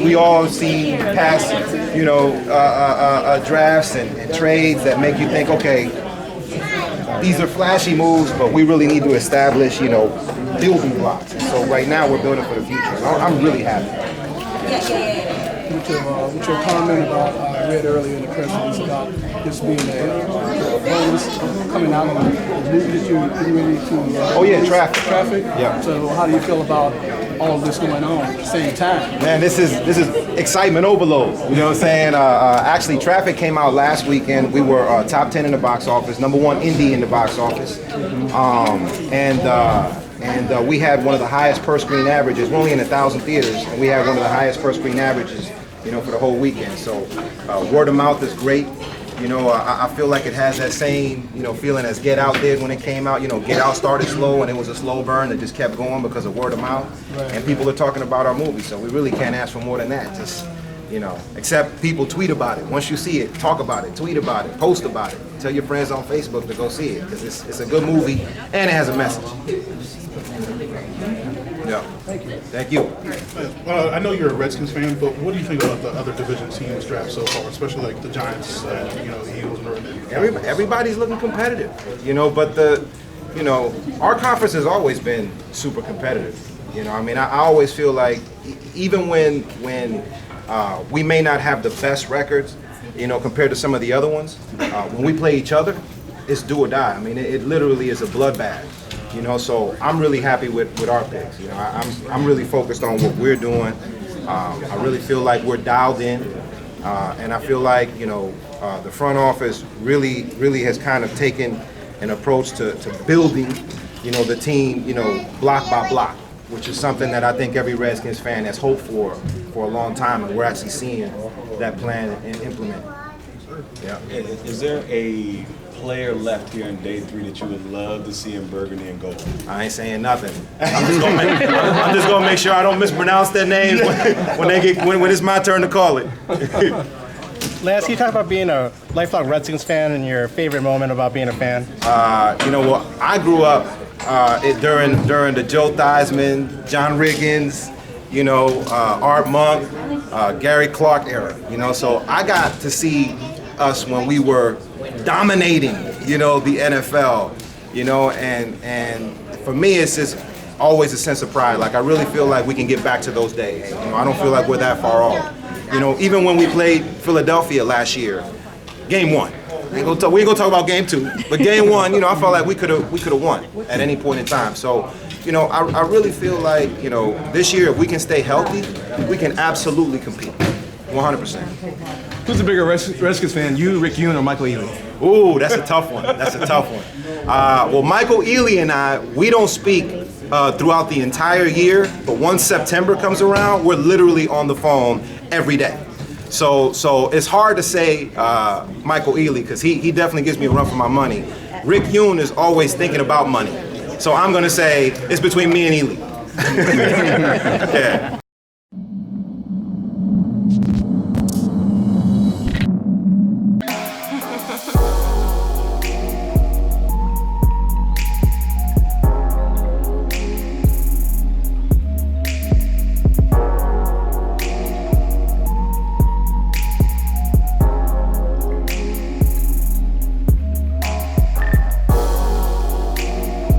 We all see past, drafts and trades that make you think, okay, these are flashy moves, but we really need to establish, building blocks. And so right now we're building for the future. I'm really happy. With your comment about, I read earlier in the press release about this being a bonus coming out on the movie that you're getting ready to. Oh yeah, Traffic. Traffic. Yeah. So how do you feel about all of this going on at the same time? Man, this is excitement overload. You know what I'm saying? Actually, Traffic came out last weekend. We were top 10 in the box office, #1 indie in the box office, and we had one of the highest per screen averages. We're only in 1,000 theaters, and we had one of the highest per screen averages, for the whole weekend. So word of mouth is great. I feel like it has that same, feeling as Get Out did when it came out. Get Out started slow and it was a slow burn that just kept going because of word of mouth. Right. And people are talking about our movie, so we really can't ask for more than that. Just, except people tweet about it. Once you see it, talk about it, tweet about it, post about it. Tell your friends on Facebook to go see it because it's a good movie and it has a message. Yeah. Thank you. I know you're a Redskins fan, but what do you think about the other division teams draft so far, especially like the Giants, the Eagles, and Everybody's looking competitive, but our conference has always been super competitive. I always feel like even when we may not have the best records, compared to some of the other ones, when we play each other, it's do or die. It literally is a bloodbath. So I'm really happy with our picks. I'm really focused on what we're doing. I really feel like we're dialed in, and I feel like the front office really has kind of taken an approach to building, the team, block by block, which is something that I think every Redskins fan has hoped for a long time, and we're actually seeing that plan and implemented. Yeah. Is there a player left here in day 3 that you would love to see in burgundy and gold? I ain't saying nothing. I'm just gonna make sure I don't mispronounce their names when it's my turn to call it. Laz, can you talk about being a lifelong Redskins fan and your favorite moment about being a fan? I grew up during the Joe Theismann, John Riggins, Art Monk, Gary Clark era. So I got to see us when we were dominating, the NFL, and for me it's just always a sense of pride. Like I really feel like we can get back to those days. I don't feel like we're that far off. Even when we played Philadelphia last year, game 1. We ain't gonna talk about game 2, but game 1, I felt like we could have won at any point in time. So, I really feel like, this year if we can stay healthy, we can absolutely compete, 100%. Who's the bigger Redskins fan, you, Rick Yoon, or Michael Ealy? Ooh, that's a tough one. Well, Michael Ealy and I, we don't speak throughout the entire year, but once September comes around, we're literally on the phone every day. So it's hard to say Michael Ealy because he definitely gives me a run for my money. Rick Yoon is always thinking about money. So I'm going to say it's between me and Ealy. Yeah.